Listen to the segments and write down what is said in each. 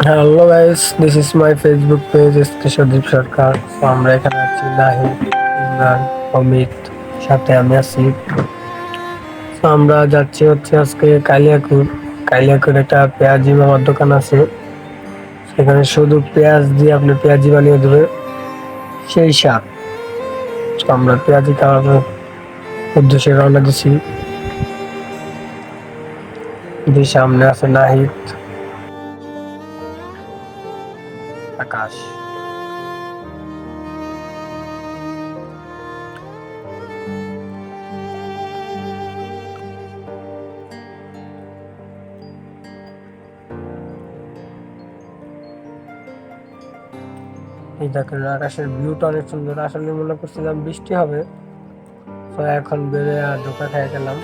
Hello guys, this is my Facebook page SK Sadip Sarkar. তো আমরা এখানে আছি নাহিদ, ইমরান, অমিত, সাথে আমি আছি। তো আমরা যাচ্ছি হচ্ছে আজকে কালিয়াকুর একটা পেঁয়াজি মামার দোকান আছে। সেখানে শুধু পেঁয়াজ দিয়ে আপনি পেঁয়াজি বানিয়ে দেবে, সেই স্বাদ। তো আমরা পেঁয়াজি খাওয়ার উদ্দেশ্যে রওনা দিছি। সামনে আছে নাহিদ, আকাশ। এই দেখেন আকাশের ভিউটা অনেক সুন্দর। আসলে মনে করছিলাম বৃষ্টি হবে, তো এখন বেড়ে আর ধোকা খেয়ে গেলাম।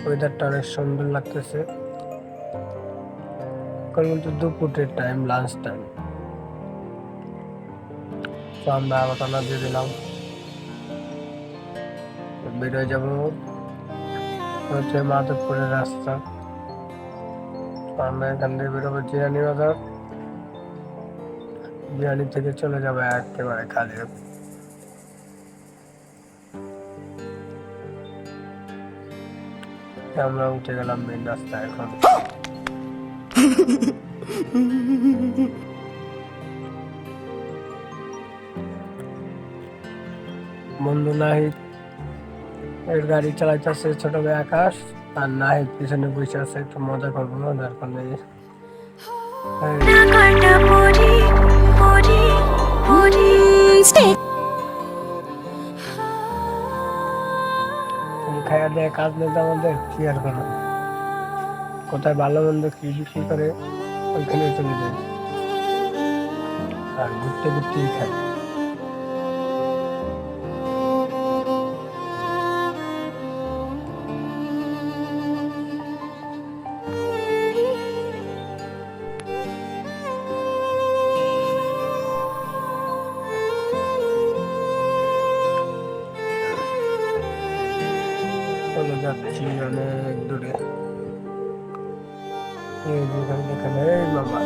ওয়েদারটা অনেক সুন্দর লাগতেছে। এখন কিন্তু দুপুরের টাইম, লাঞ্চ টাইম। তো আমরা আলোচনা দিয়ে দিলাম, বেরোয় যাব হচ্ছে মাধবপুরের রাস্তা। তো আমরা এখান থেকে বেরোবো জিরানি বাজার। জিরানি থেকে চলে যাবো একেবারে কালিয়াকুর। আমরা উঠে গেলাম মেন রাস্তা এখন। বন্ধু নাহিদ এর গাড়ি চালাইতেছে, ছোট ভাই আকাশ। আর নাহিদ পিছনে বসে আছে, একটু মজা করবো মজার ফলে। খাইয়া দেয় কাজ নেই তো আমাদের, কি আর করবো। কোথায় ভালো মন্দ কি বিক্রি করে ওইখানে চলে যাই, আর ঘুরতে ঘুরতেই খাই। চলে যাচ্ছি অনেক দূরে। এই যেখানে যেখানে এই মামা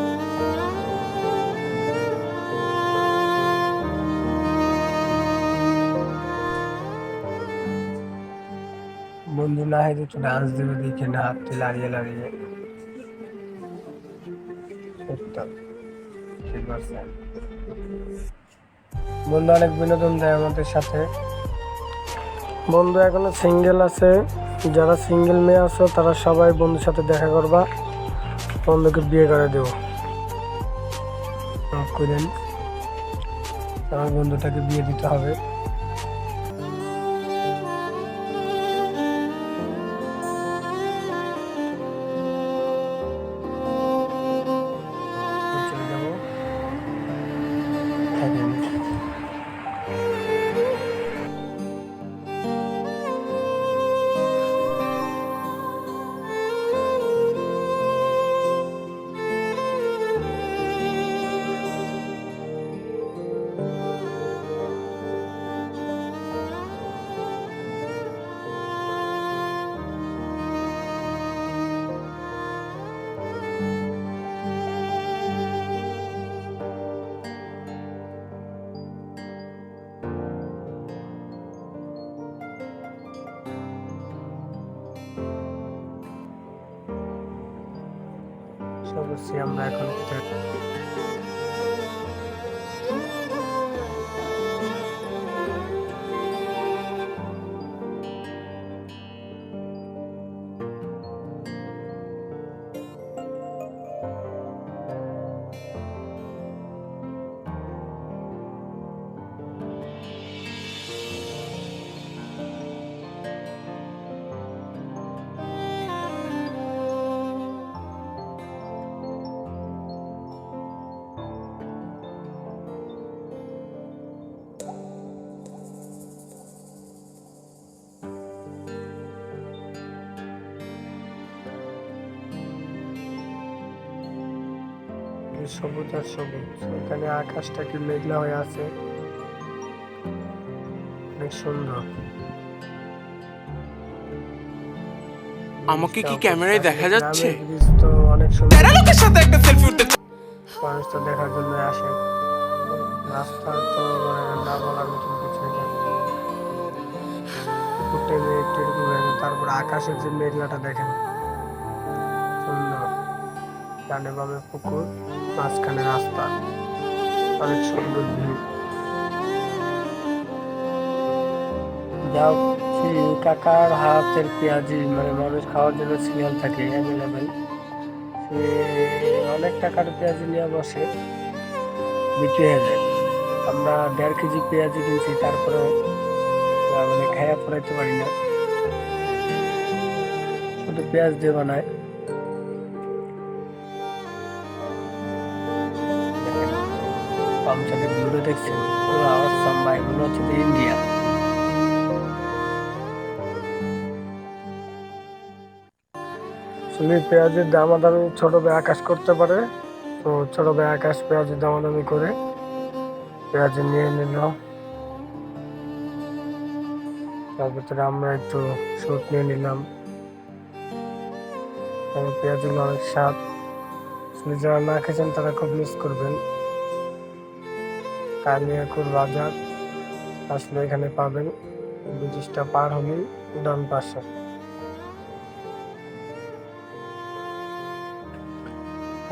বন্ধু নাহিদ একটু ডান্স দেবে দেখে না, হাতটি লাড়িয়ে লাড়িয়ে। ঠিক আছে, বন্ধু অনেক বিনোদন দেয় আমাদের সাথে। বন্ধু এখনো সিঙ্গেল আছে, যারা সিঙ্গেল মেয়ে আছো তারা সবাই বন্ধুর সাথে দেখা করবা, বন্ধুকে বিয়ে করে দেবো। করেন, আমার বন্ধুটাকে বিয়ে দিতে হবে। চলে যাবো, থাকেন। অবশ্যই আমরা এখন সবুজ আর সবুজ, এখানে আকাশটা কি মেঘলা হয়ে আছে। অনেক সুন্দর। আমাকে কি ক্যামেরায় দেখা যাচ্ছে? গ্রামের ব্রিজ তো অনেক সুন্দর, প্যারা লোকের সাথে একটা সেলফি উঠতে মানুষ তো দেখার জন্য আসে। রাস্তা তো মানে না বলার মতন কিছুই না, ফুটে মেঘ টেরকম হয়ে গেছে। তারপর আকাশের যে মেঘলাটা দেখেন, সুন্দর। ডানে বামে পুকুর, মাঝখানে রাস্তা, অনেক সুন্দর ভিউ। যাও কি কাকার হাতের পেঁয়াজি মানে মানুষ খাওয়ার জন্য সিরিয়াল থাকে অ্যাভেলেবেল। সে অনেক টাকার পেঁয়াজি নিয়ে বসে, বিক্রি হয়ে যায়। আমরা 1.5 কেজি পেঁয়াজি কিনছি, তারপরেও মানে খাইয়া পড়াইতে পারি না, শুধু পেঁয়াজ দিয়ে বানায়। দেখেন পাম্পচারের ভিউটা দেখছেন, পুরো আওয়াজ সাম্বা, এগুলো হচ্ছে ইন্ডিয়া। শুধু পেঁয়াজের দামাদামি ছোট ভাই আকাশ করতে পারে, তো ছোট ভাই আকাশ পেঁয়াজের দামাদামি করে পেঁয়াজ নিয়ে নিল। তার ভিতরে আমরা একটু শুট নিয়ে নিলাম। পেঁয়াজগুলো অনেক স্বাদ, যারা না খেয়েছেন তারা খুব মিস করবেন। কালিয়াকুর বাজার আসলে এখানে পাবেন, ব্রিজটা পার হলেই ডান পাশে।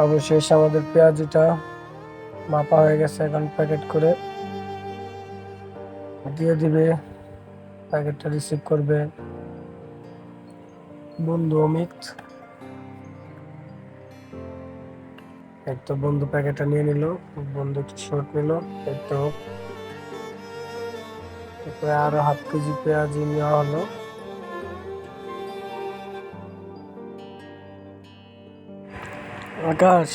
অবশেষ আমাদের পেঁয়াজিটা মাপা হয়ে গেছে, এখন প্যাকেট করে দিয়ে দিবে। প্যাকেটটা রিসিভ করবে বন্ধু অমিত। এই তো বন্ধু প্যাকেটটা নিয়ে নিল, বন্ধু একটু শর্ট নিল। এই তো আরো 1/2 কেজি পেঁয়াজ নেওয়া হলো। আকাশ,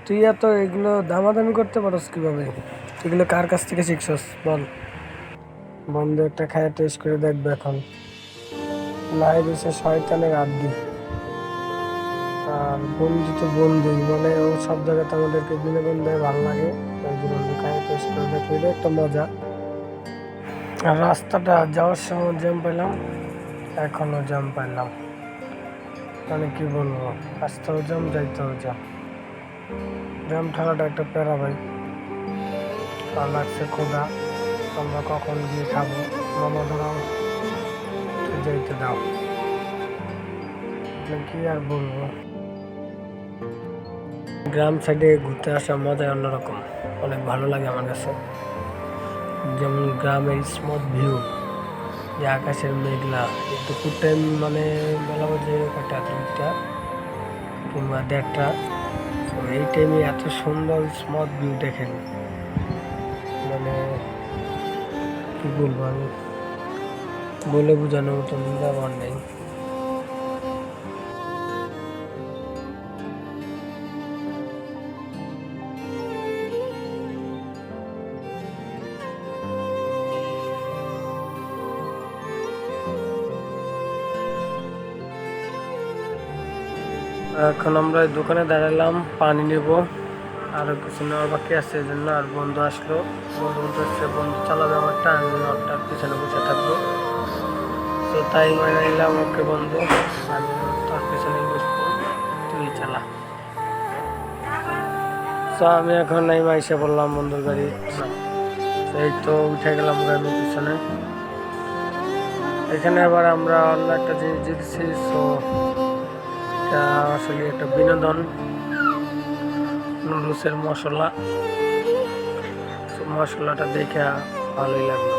তুই এত এগুলো দামাদামি করতে পারস কিভাবে? এগুলো কার কাছ থেকে শিখছস বল? বন্ধু একটা খায় টেস্ট করে দেখবে এখন। লাই দিছে শয়তানের আড্ডি। আর বন্ধু তো বন্ধুই, মানে ও সব জায়গাতে আমাদেরকে বিনোদন দেয়, ভালো লাগে। ওই যে বন্ধু খায় টেস্ট করে দেখলে একটা মজা। আর রাস্তাটা যাওয়ার সময় জ্যাম পেলাম, এখনো জ্যাম পাইলাম, মানে কি বলবো, আসতেও জ্যাম যাইতেও জ্যাম। জ্যাম ঠেলাটা একটা প্যারা ভাই। আর লাগছে ক্ষুধা, আমরা কখন গিয়ে খাবো? মামা ধরাও যাইতে দাও, কি আর বলবো। গ্রাম সাইডে ঘুরতে আসা মজাই অন্যরকম, অনেক ভালো লাগে আমার কাছে। যেমন গ্রামের স্মুথ ভিউ, যে আকাশের মেঘলা, দুপুর টাইম মানে বেলা বাজে কটা, 2টা কিংবা 1:30, তো এই টাইমে এত সুন্দর স্মুথ ভিউ দেখেন, মানে কি বলবো, আমি বলে বোঝানোর মতন ব্যবহার নেই। এখন আমরা দোকানে দাঁড়ালাম, পানি নেব, আরো কিছু নেওয়ার বাকি আছে, এই জন্য। আর বন্ধু আসলো, বন্ধু চালাবে আমারটা, আমি ওরটার পিছনে বসে থাকবো। তো তাই মানে নিলাম, ওকে বন্ধু, আমি তার পিছনে বসবো, তুই চালা। তো আমি এখন এই এসে বললাম বন্ধুর গাড়ি, এই তো উঠে গেলাম গাড়ির পিছনে। এখানে আবার আমরা অন্য একটা জিনিস দেখছি, তো এটা আসলে একটা বিনোদন, নুডলসের মশলা। মশলাটা দেখে ভালোই লাগলো।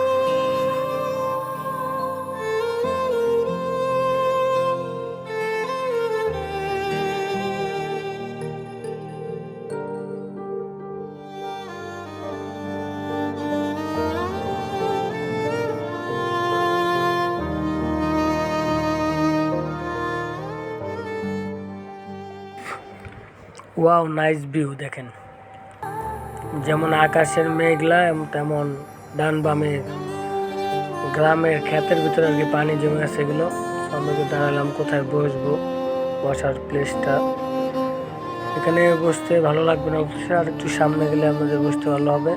ওয়াও, নাইস ভিউ দেখেন, যেমন আকাশের মেঘলা তেমন ডান বামে গ্রামের ক্ষেতের ভিতরে আর কি পানি জমে আছে এগুলো। আমরা দাঁড়ালাম কোথায় বসবো, বসার প্লেসটা এখানে বসতে ভালো লাগবে না অবশ্যই, আর একটু সামনে গেলে আমাদের বসতে ভালো হবে।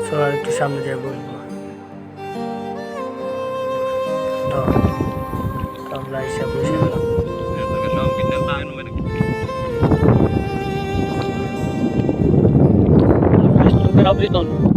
সো আর একটু সামনে যাই বসবো। তো আমরা এসে বসে গেলাম। Pero,